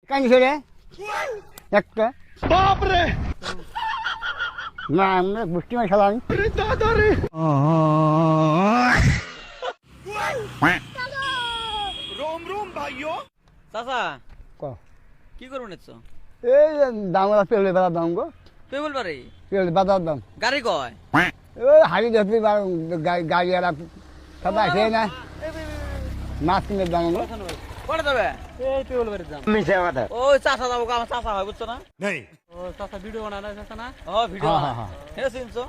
কাঁদিছে রে একটা বাপরে না আমরা বুঝতে পারি খেলা আমি দাদা রে रोम रोम भाइयों চাচা ক কি করবো নিচ্ছ এই দাম পেলে বাজার দাম গো পেবল বাড়ি পেলে বাজার দাম গাড়ি কয় ওই হাড়ি ধরতে গাড়ি আর সবাই আসে না মাছ কিনে দাম গো কোনে যাবে এই পেবল বাড়ির দাম মিশে কথা ওই চাচা যাবো আমার চাচা হয় বুঝছো না नहीं ও চাচা ভিডিও বানায় না চাচা না ও ভিডিও হ্যাঁ, হ্যাঁ, হে শুনছো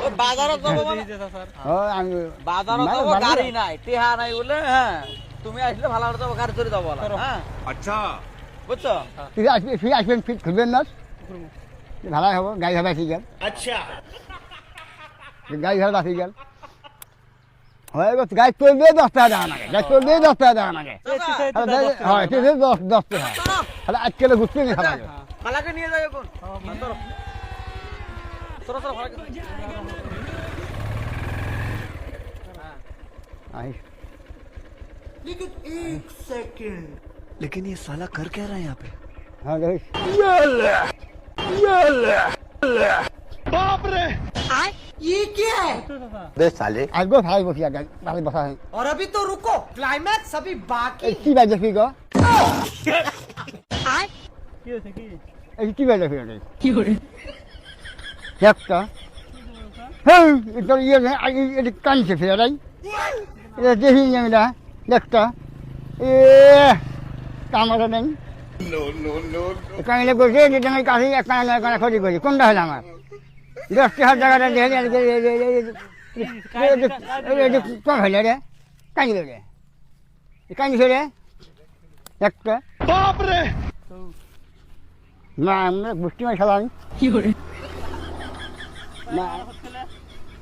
ও বাজারত যাবো মানে এই যে চাচার ও আমি বাজারত যাবো গাড়ি নাই টেহা নাই বলে হ্যাঁ তুমি আসলে ভালো করে যাবো গাড়ি চড়ে যাবো বলা, হ্যাঁ अच्छा বুঝছো ফিরে আসবেন ফিট খুলবেন না ভাড়াই হবো গাড়ি ভাড়া আসি গেল अच्छा গাড়ি ভাড়া আসি গেল হয়ে গেছে গাড়ি চলবে 10 টাকা দেওয়া লাগে গাড়ি চলবে 10 টাকা দেওয়া লাগে হয় ঠিক আছে 10 টাকা তাহলে আজকে ঘুরতে নিয়ে খাওয়া যাবে খালাকে নিয়ে যাও এখন চলো চলো খালাকে আইস लेकिन ये साला कर क्या रहा है यहाँ पे হ্যাঁ দেখিস बाप रे আসবো ভাই বসি আগে ভালো বসা হয় और अभी तो रुको क्लाइमैक्स अभी बाकी এই কি বাজে কি গো কি হয়েছে কি এই কি বাজে কি করে একটা হ্যাঁ এটা ইয়ে এটা কানছে ফিরে রাই এটা দেখি না একটা এ কামড়া নেই কামিলে বসে যেটা আমি কাছে একটা ক্ষতি করি কোনটা হলো আমার 10,000 টাকাটা কম হইলে রে কাঁদিল রে কাঁদিছে রে একটা बाप रे না আমরা গুষ্টি মাছ খেলাম না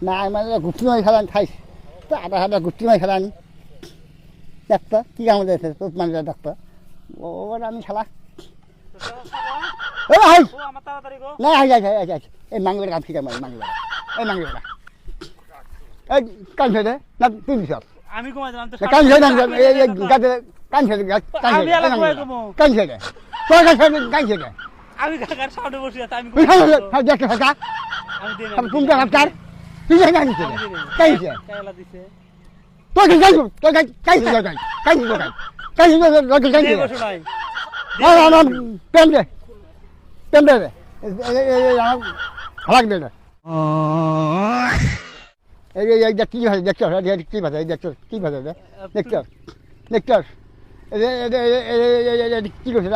না আমরা গুষ্টি মাছ খেলাম খাইস তো আধা গুষ্টি মাছ খেলাম একটা কি আমাদের তোর মানে ডাক্তার ওর আমি খেলা ও হাই ও আমার তাড়াতাড়ি গো না হাই যাই এই মাংবের কাম ঠিক আছে মাংবের এই মাংবের এই কাঁদছে রে না তুই সব আমি ঘুমাইছিলাম তো কাঁদছে না এই গাছে কাঁদছে আমি এলা ঘুমাই ঘুমো। কাঁদছে রে তোর কাছে কাঁদছে রে আমি কাকার সামনে বসে আছি আমি তুই দেখতে থাকা আমি দিন আমি কোনটা ভাবতার তুই জানি কাঁদছে রে কাঁদছে কায়লা দিছে তোর কাছে তোর কাছে কাঁদছে তোর কাছে কাঁদছে তোর কাছে কাঁদছে তোর কাছে এই কাঁদছে বসো নাই না পেন দে আমার হালাক দে এই কি ভাষা দেখছো কি ভাষা এই দেখছো কি ভাষা দেখছো দেখছো কি করছে